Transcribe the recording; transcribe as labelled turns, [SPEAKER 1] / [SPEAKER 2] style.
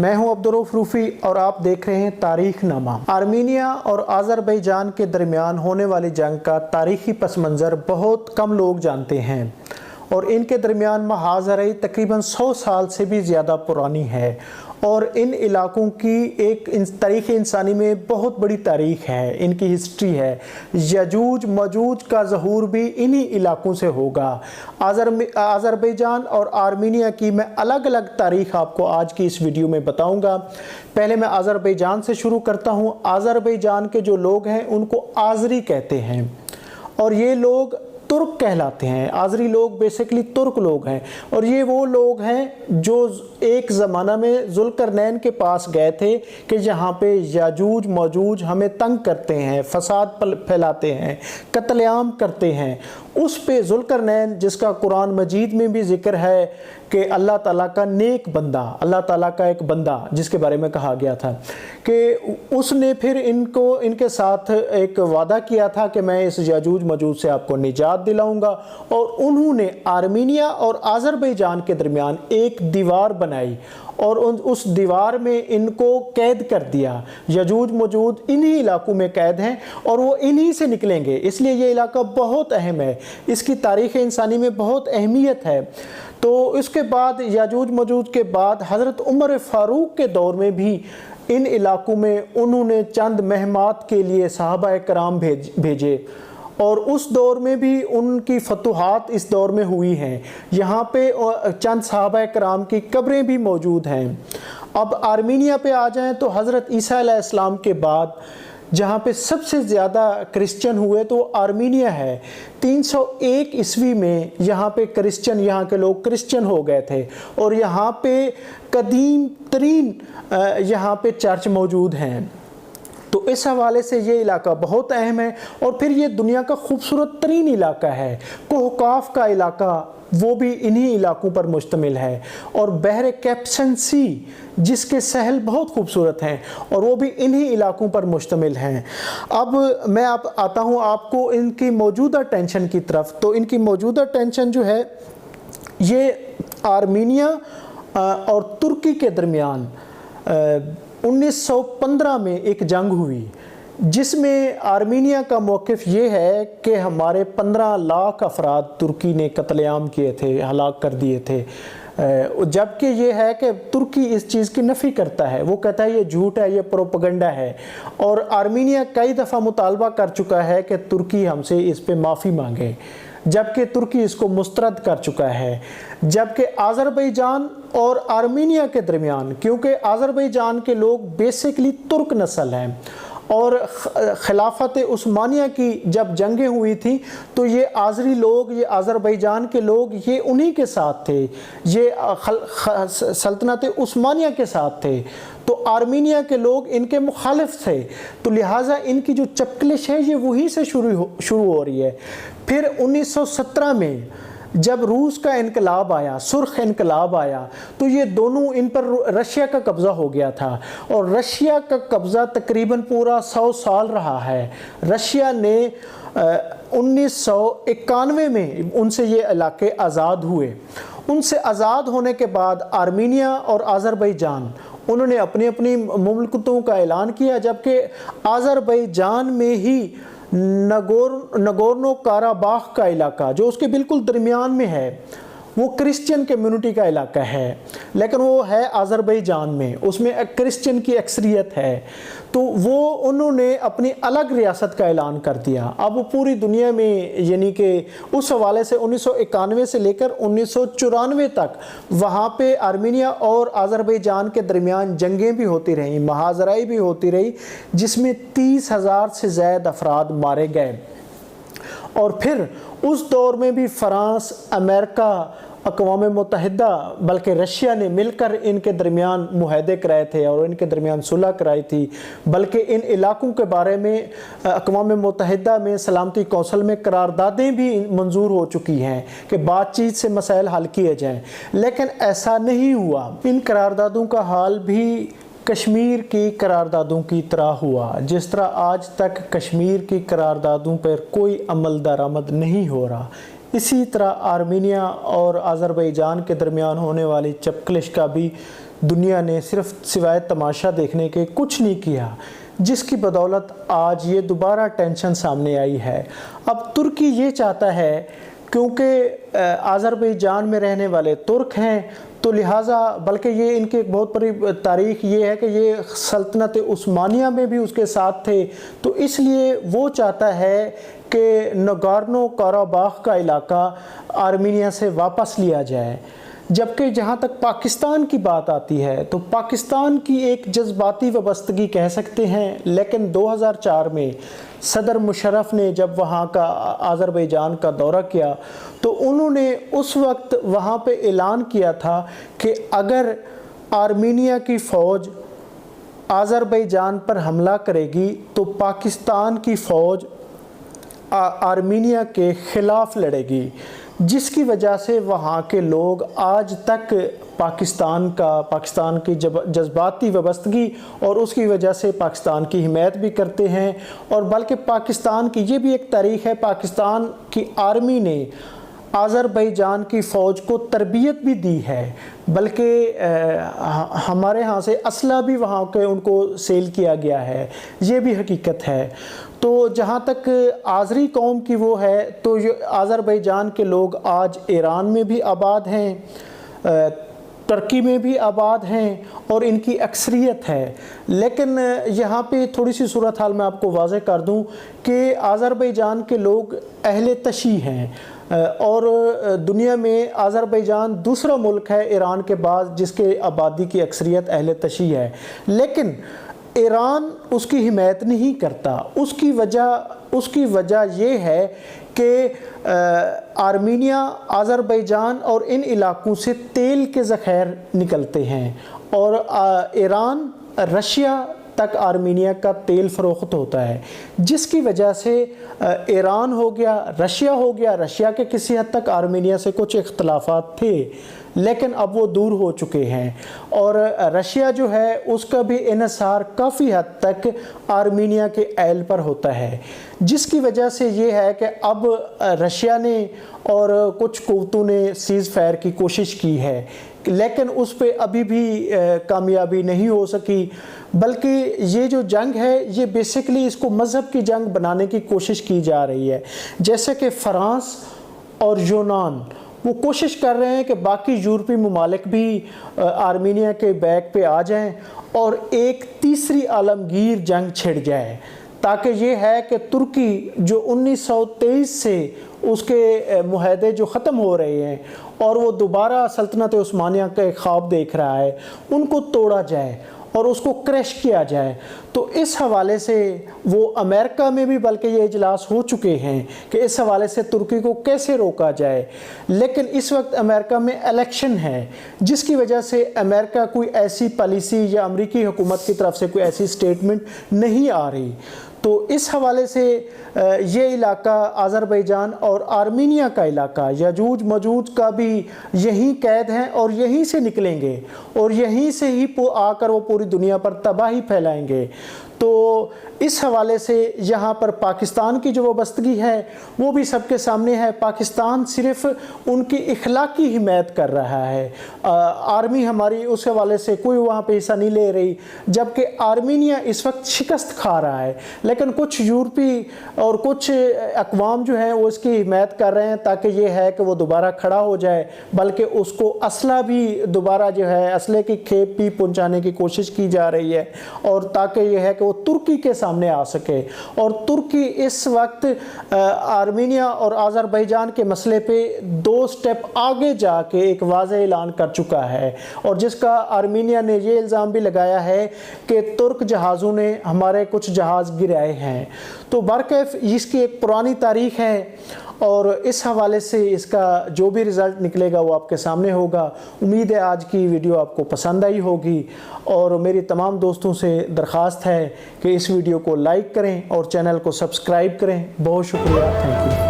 [SPEAKER 1] मैं हूं अब्दुर्रऊफ रूफी और आप देख रहे हैं तारीख नामा। आर्मीनिया और आज़रबैजान के दरमियान होने वाली जंग का तारीखी पस मंज़र बहुत कम लोग जानते हैं और इनके दरमियान महाजराई तकरीबन 100 साल से भी ज़्यादा पुरानी है और इन इलाकों की एक तारीख़ इंसानी में बहुत बड़ी तारीख़ है, इनकी हिस्ट्री है। यजूज मजूज का ज़हूर भी इन्हीं इलाकों से होगा। आज़रबैजान और आर्मीनिया की मैं अलग अलग तारीख़ आपको आज की इस वीडियो में बताऊंगा। पहले मैं आज़रबैजान से शुरू करता हूं। आज़रबैजान के जो लोग हैं उनको आज़री कहते हैं और ये लोग तुर्क कहलाते हैं। आज़री लोग बेसिकली तुर्क लोग हैं और ये वो लोग हैं जो एक ज़माना में ज़ुल्करनैन के पास गए थे कि यहाँ पे याजूज मौजूज हमें तंग करते हैं, फसाद फैलाते हैं, कत्लेआम करते हैं। उस पे ज़ुल्करनैन, जिसका कुरान मजीद में भी ज़िक्र है कि अल्लाह ताला का नेक बंदा, अल्लाह ताला का एक बंदा जिसके बारे में कहा गया था कि उसने फिर इनके साथ एक वादा किया था कि मैं इस याजूज मजूज से आपको निजात दिलाऊंगा और उन्होंने आर्मीनिया और आज़रबैजान के दरमियान एक दीवार बनाई और उस दीवार में इनको कैद कर दिया। यजूज मजूज इन्हीं इलाकों में कैद हैं और वो इन्हीं से निकलेंगे, इसलिए ये इलाका बहुत अहम है, इसकी तारीख़ इंसानी में बहुत अहमियत है। तो इसके बाद याजूज मजूज के बाद हज़रत उमर फ़ारूक के दौर में भी इन इलाकों में उन्होंने चंद महमात के लिए सहाबा कराम भेजे और उस दौर में भी उनकी फतुहात इस दौर में हुई हैं। यहाँ पे चंद सहाबा कराम की कब्रें भी मौजूद हैं। अब आर्मीनिया पे आ जाएं तो हज़रत ईसा अलैहिस्सलाम के बाद जहाँ पे सबसे ज़्यादा क्रिश्चियन हुए तो आर्मीनिया है। 301 ईस्वी में यहाँ पे यहाँ के लोग क्रिश्चियन हो गए थे और यहाँ पे कदीम तरीन यहाँ पे चर्च मौजूद हैं। तो इस हवाले से ये इलाका बहुत अहम है और फिर ये दुनिया का खूबसूरत तरीन इलाका है। कोहकाफ का इलाका वो भी इन्हीं इलाकों पर मुश्तमिल है और बहर कैप्सन सी जिसके सहल बहुत खूबसूरत हैं और वो भी इन्हीं इलाकों पर मुश्तमिल हैं। अब मैं आता हूँ आपको इनकी मौजूदा टेंशन की तरफ। तो इनकी मौजूदा टेंशन जो है ये आर्मीनिया और तुर्की के दरमियान 1915 में एक जंग हुई जिसमें आर्मीनिया का मौक़िफ़ ये है कि हमारे 15 लाख अफराद तुर्की ने कत्लेआम किए थे, हलाक कर दिए थे। जबकि ये है कि तुर्की इस चीज़ की नफ़ी करता है, वो कहता है ये झूठ है, ये प्रोपेगेंडा है और आर्मीनिया कई दफ़ा मुतालबा कर चुका है कि तुर्की हमसे इस पे माफ़ी मांगे, जबकि तुर्की इसको मुस्तरद कर चुका है। जबकि आज़रबैजान और आर्मीनिया के दरमियान, क्योंकि आज़रबैजान के लोग बेसिकली तुर्क नस्ल हैं और खिलाफत उस्मानिया की जब जंगें हुई थी तो ये आज़री लोग, ये आज़रबैजान के लोग, ये उन्हीं के साथ थे, ये सल्तनत उस्मानिया के साथ थे। तो आर्मीनिया के लोग इनके मुखालिफ थे, तो लिहाजा इनकी जो चपकलिश है ये वहीं से शुरू हो रही है। फिर 1917 में जब रूस का इनकलाब आया, सुर्ख इनकलाब आया, तो ये दोनों, इन पर रशिया का कब्ज़ा हो गया था और रशिया का कब्ज़ा तकरीबन पूरा 100 साल रहा है। रशिया ने 1991 में उनसे ये इलाके आज़ाद हुए। उनसे आज़ाद होने के बाद आर्मीनिया और आज़रबैजान उन्होंने अपनी अपनी मुमलकतों का ऐलान किया, जबकि आज़रबैजान में ही नगोर्नो काराबाख का इलाका जो उसके बिल्कुल दरमियान में है वो क्रिश्चियन कम्युनिटी का इलाका है, लेकिन वो है आज़रबैजान में, उसमें क्रिश्चियन की अक्सरियत है। तो वो उन्होंने अपनी अलग रियासत का ऐलान कर दिया। अब पूरी दुनिया में यानी कि उस हवाले से 1991 से लेकर 1994 तक वहाँ पे आर्मीनिया और आज़रबैजान के दरमियान जंगें भी होती रहीं, महाजराई भी होती रही, जिसमें 30,000 से ज़्यादा अफराद मारे गए। और फिर उस दौर में भी फ्रांस, अमेरिका, अक़वाम मुत्तहिदा बल्कि रशिया ने मिलकर इनके दरमियान मुआहदे कराए थे और इनके दरमियान सुलह कराई थी। बल्कि इन इलाकों के बारे में अक़वाम मुत्तहिदा में सलामती कौंसल में करारदादें भी मंजूर हो चुकी हैं कि बातचीत से मसाइल हल किए जाएँ, लेकिन ऐसा नहीं हुआ। इन करारदादों का हाल भी कश्मीर की करारदादों की तरह हुआ। जिस तरह आज तक कश्मीर की करारदादों पर कोई अमल दरामद नहीं हो रहा, इसी तरह आर्मीनिया और अज़रबैजान के दरमियान होने वाली चपकलिश का भी दुनिया ने सिर्फ सिवाय तमाशा देखने के कुछ नहीं किया, जिसकी बदौलत आज ये दोबारा टेंशन सामने आई है। अब तुर्की ये चाहता है, क्योंकि अज़रबैजान में रहने वाले तुर्क हैं, तो लिहाजा बल्कि ये इनकी एक बहुत बड़ी तारीख़ ये है कि ये सल्तनत उस्मानिया में भी उसके साथ थे, तो इसलिए वो चाहता है कि नगोर्नो कराबाख का इलाका आर्मीनिया से वापस लिया जाए। जबकि जहाँ तक पाकिस्तान की बात आती है तो पाकिस्तान की एक जज्बाती वाबस्तगी कह सकते हैं, लेकिन 2004 में सदर मुशर्रफ ने जब वहाँ का अज़रबैजान का दौरा किया तो उन्होंने उस वक्त वहाँ पे ऐलान किया था कि अगर आर्मीनिया की फ़ौज अज़रबैजान पर हमला करेगी तो पाकिस्तान की फ़ौज आर्मीनिया के ख़िलाफ़ लड़ेगी, जिसकी वजह से वहाँ के लोग आज तक पाकिस्तान की जज्बाती वाबस्तगी और उसकी वजह से पाकिस्तान की हिमायत भी करते हैं। और बल्कि पाकिस्तान की ये भी एक तारीख़ है, पाकिस्तान की आर्मी ने अज़रबैजान की फ़ौज को तरबियत भी दी है, बल्कि हमारे यहाँ से असला भी वहाँ के उनको सेल किया गया है, ये भी हकीकत है। तो जहाँ तक आज़री कौम की वो है, तो अज़रबैजान के लोग आज ईरान में भी आबाद हैं, तुर्की में भी आबाद हैं और इनकी अक्सरियत है। लेकिन यहाँ पे थोड़ी सी सूरत हाल मैं आपको वाज़े कर दूँ कि अज़रबैजान के लोग अहले तशी हैं और दुनिया में अज़रबैजान दूसरा मुल्क है ईरान के बाद जिसके आबादी की अक्सरियत अहले तशी है, लेकिन ईरान उसकी हिमायत नहीं करता। उसकी वजह ये है कि आर्मीनिया, अज़रबैजान और इन इलाकों से तेल के ज़ख़ायर निकलते हैं और ईरान, रशिया तक आर्मीनिया का तेल फ़रोख्त होता है, जिसकी वजह से ईरान हो गया, रशिया के किसी हद तक आर्मीनिया से कुछ इख्तलाफात थे, लेकिन अब वो दूर हो चुके हैं। और रशिया जो है उसका भी इन्हिसार काफ़ी हद तक आर्मीनिया के ऐल पर होता है, जिसकी वजह से ये है कि अब रशिया ने और कुछ कुव्वतों ने सीज़ फायर की कोशिश की है, लेकिन उस पर अभी भी कामयाबी नहीं हो सकी। बल्कि ये जो जंग है ये बेसिकली इसको मज़हब की जंग बनाने की कोशिश की जा रही है। जैसे कि फ़्रांस और यूनान वो कोशिश कर रहे हैं कि बाकी यूरोपीय ममालिक भी आर्मीनिया के बैक पे आ जाएं और एक तीसरी आलमगीर जंग छिड़ जाए, ताकि ये है कि तुर्की जो 1923 से उसके मुआहदे जो ख़त्म हो रहे हैं और वो दोबारा सल्तनत उस्मानिया के ख्वाब देख रहा है, उनको तोड़ा जाए और उसको क्रैश किया जाए। तो इस हवाले से वो अमेरिका में भी बल्कि ये इजलास हो चुके हैं कि इस हवाले से तुर्की को कैसे रोका जाए, लेकिन इस वक्त अमेरिका में इलेक्शन है, जिसकी वजह से अमेरिका कोई ऐसी पॉलिसी या अमेरिकी हुकूमत की तरफ से कोई ऐसी स्टेटमेंट नहीं आ रही। तो इस हवाले से ये इलाका अज़रबैजान और आर्मीनिया का इलाका यजूज मजूज का भी यहीं कैद हैं और यहीं से निकलेंगे और यहीं से ही आकर वो पूरी दुनिया पर तबाही फैलाएंगे। तो इस हवाले से यहाँ पर पाकिस्तान की जो वाबस्तगी है वो भी सबके सामने है। पाकिस्तान सिर्फ उनकी इखलाकी हिमायत कर रहा है, आर्मी हमारी उस हवाले से कोई वहाँ पे हिस्सा नहीं ले रही, जबकि आर्मीनिया इस वक्त शिकस्त खा रहा है। लेकिन कुछ यूरोपी और कुछ अक़वाम जो हैं वो इसकी हिमायत कर रहे हैं ताकि ये है कि वो दोबारा खड़ा हो जाए, बल्कि उसको असला भी दोबारा जो है असले की खेप भी पहुँचाने की कोशिश की जा रही है, और ताकि ये है कि तुर्की के सामने आ सके। और तुर्की इस वक्त आर्मीनिया और अज़रबैजान के मसले पे 2 स्टेप आगे जाके एक वाज़ेह ऐलान कर चुका है, और जिसका आर्मीनिया ने ये इल्ज़ाम भी लगाया है कि तुर्क जहाज़ों ने हमारे कुछ जहाज़ गिराए हैं। तो बरकैफ इसकी एक पुरानी तारीख़ है और इस हवाले से इसका जो भी रिज़ल्ट निकलेगा वो आपके सामने होगा। उम्मीद है आज की वीडियो आपको पसंद आई होगी, और मेरी तमाम दोस्तों से दरख्वास्त है कि इस वीडियो को लाइक करें और चैनल को सब्सक्राइब करें। बहुत शुक्रिया, थैंक यू।